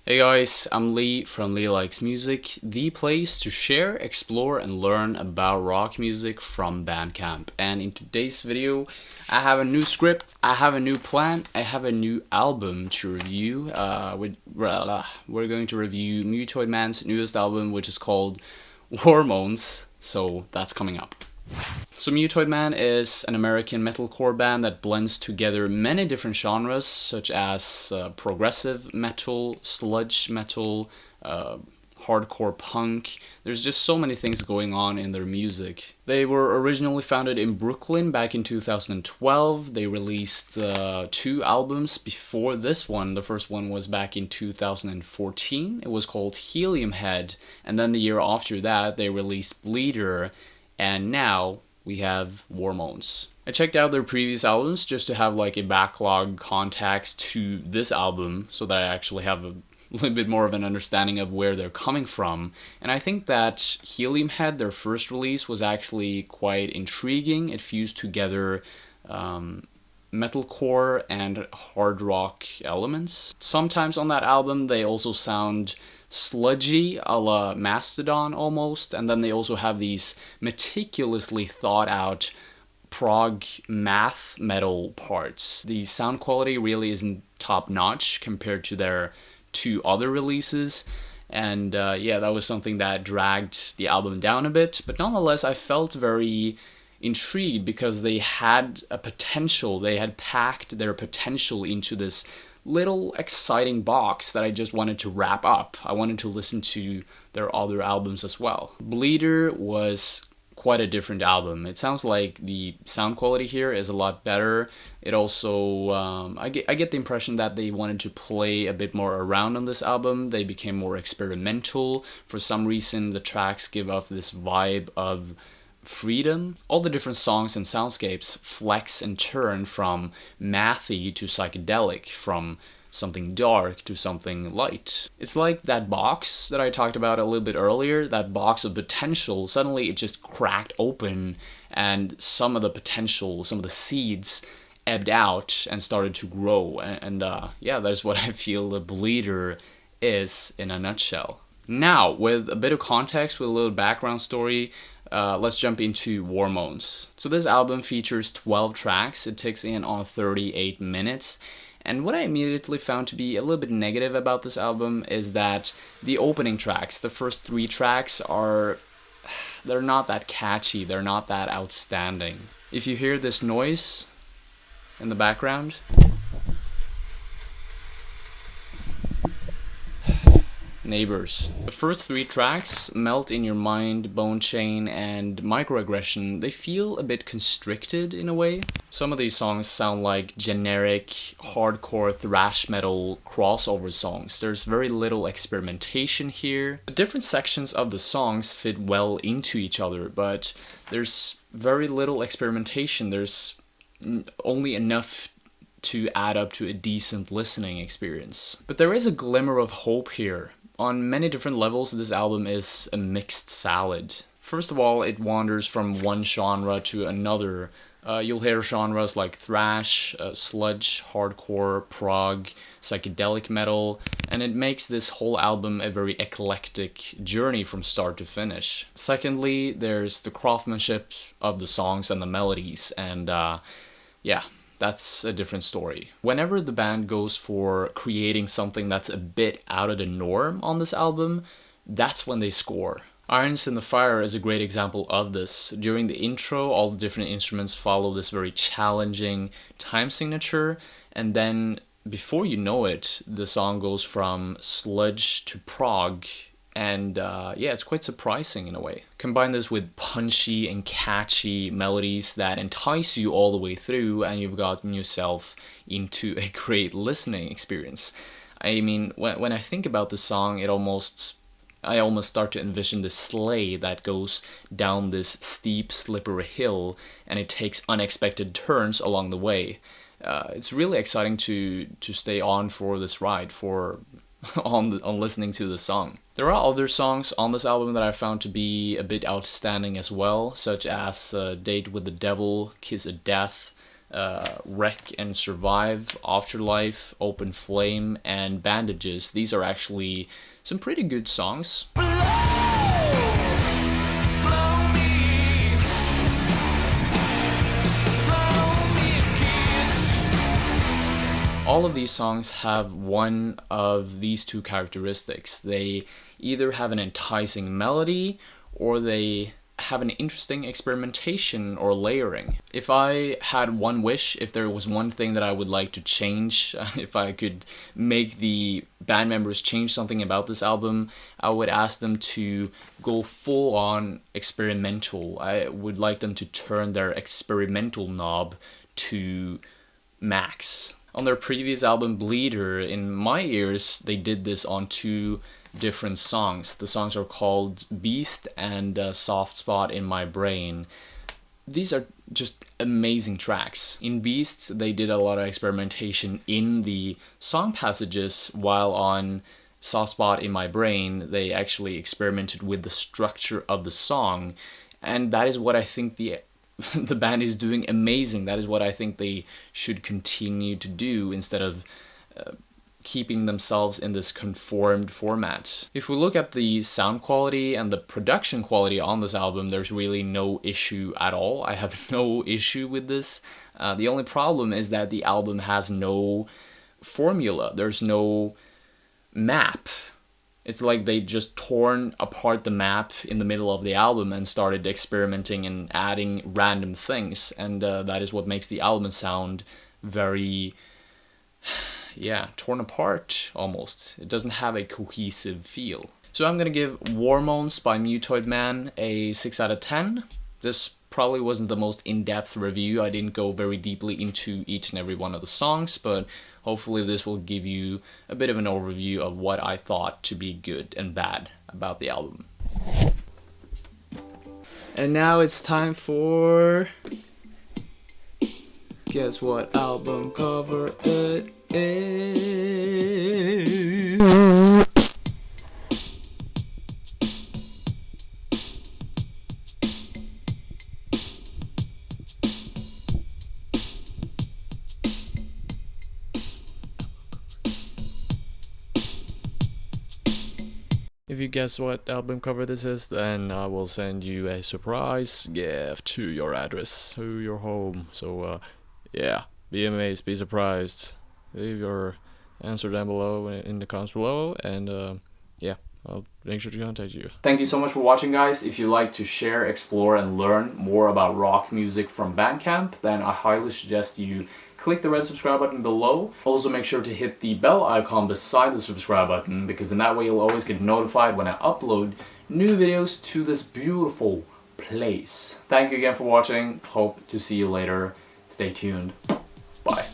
Hey guys, I'm Lee from Lee Likes Music, the place to share, explore, and learn about rock music from Bandcamp. And in today's video, I have a new script, I have a new plan, I have a new album to review. We're going to review Mutoid Man's newest album, which is called Moans. So that's coming up. So Mutoid Man is an American metalcore band that blends together many different genres such as progressive metal, sludge metal, hardcore punk. There's just so many things going on in their music. They were originally founded in Brooklyn back in 2012. They released 2 albums before this one. The first one was back in 2014. It was called Helium Head, and then the year after that they released Bleeder. And now we have Moans. I checked out their previous albums just to have like a backlog context to this album so that I actually have a little bit more of an understanding of where they're coming from. And I think that Helium Head, their first release, was actually quite intriguing. It fused together metalcore and hard rock elements. Sometimes on that album they also sound sludgy, a la Mastodon almost, and then they also have these meticulously thought out prog math metal parts. The sound quality really isn't top notch compared to their 2 other releases, and yeah, that was something that dragged the album down a bit, but nonetheless I felt very intrigued because they had a potential, they had packed their potential into this little exciting box that I just wanted to wrap up. I wanted to listen to their other albums as well. Bleeder was quite a different album. It sounds like the sound quality here is a lot better. It also, I get the impression that they wanted to play a bit more around on this album. They became more experimental. For some reason, the tracks give off this vibe of freedom. All the different songs and soundscapes flex and turn from mathy to psychedelic, from something dark to something light. It's like that box that I talked about a little bit earlier, that box of potential. Suddenly it just cracked open and some of the potential, some of the seeds ebbed out and started to grow. And yeah, that's what I feel the Bleeder is in a nutshell. Now, with a bit of context, with a little background story, let's jump into Moans. So this album features 12 tracks. It takes in on 38 minutes. And what I immediately found to be a little bit negative about this album is that the opening tracks, the first 3 tracks, they're not that catchy, they're not that outstanding. If you hear this noise in the background, neighbors. The first 3 tracks, Melt in Your Mind, Bone Chain, and Microaggression, they feel a bit constricted in a way. Some of these songs sound like generic hardcore thrash metal crossover songs. There's very little experimentation here. The different sections of the songs fit well into each other, but there's very little experimentation. There's only enough to add up to a decent listening experience. But there is a glimmer of hope here. On many different levels, this album is a mixed salad. First of all, it wanders from one genre to another. You'll hear genres like thrash, sludge, hardcore, prog, psychedelic metal, and it makes this whole album a very eclectic journey from start to finish. Secondly, there's the craftsmanship of the songs and the melodies, and yeah, that's a different story. Whenever the band goes for creating something that's a bit out of the norm on this album, that's when they score. Irons in the Fire is a great example of this. During the intro, all the different instruments follow this very challenging time signature, and then before you know it, the song goes from sludge to prog. And yeah, it's quite surprising in a way. Combine this with punchy and catchy melodies that entice you all the way through, and you've gotten yourself into a great listening experience. I mean, when I think about the song, I almost start to envision the sleigh that goes down this steep, slippery hill, and it takes unexpected turns along the way. It's really exciting to stay on for this ride, on listening to the song. There are other songs on this album that I found to be a bit outstanding as well, such as Date with the Devil, Kiss of Death, Wreck and Survive, Afterlife, Open Flame, and Bandages. These are actually some pretty good songs. All of these songs have one of these two characteristics. They either have an enticing melody or they have an interesting experimentation or layering. If I had one wish, if there was one thing that I would like to change, if I could make the band members change something about this album, I would ask them to go full on experimental. I would like them to turn their experimental knob to max. On their previous album Bleeder, in my ears, they did this on two different songs. The songs are called Beast and Soft Spot in My Brain. These are just amazing tracks. In Beast, they did a lot of experimentation in the song passages, while on Soft Spot in My Brain, they actually experimented with the structure of the song. And that is what I think the band is doing amazing. That is what I think they should continue to do instead of keeping themselves in this conformed format. If we look at the sound quality and the production quality on this album, there's really no issue at all. I have no issue with this. The only problem is that the album has no formula. There's no map. It's like they just torn apart the map in the middle of the album and started experimenting and adding random things, and that is what makes the album sound very, yeah, torn apart almost. It doesn't have a cohesive feel. So I'm gonna give Moans by Mutoid Man a 6 out of 10. This probably wasn't the most in-depth review. I didn't go very deeply into each and every one of the songs, but hopefully this will give you a bit of an overview of what I thought to be good and bad about the album. And now it's time for... guess what album cover it is? If you guess what album cover this is, then I will send you a surprise gift to your address, to your home. So, yeah, be amazed, be surprised. Leave your answer down below in the comments below, and yeah, I'll make sure to contact you. Thank you so much for watching, guys. If you like to share, explore, and learn more about rock music from Bandcamp, then I highly suggest you click the red subscribe button below. Also make sure to hit the bell icon beside the subscribe button, because in that way you'll always get notified when I upload new videos to this beautiful place. Thank you again for watching. Hope to see you later. Stay tuned. Bye.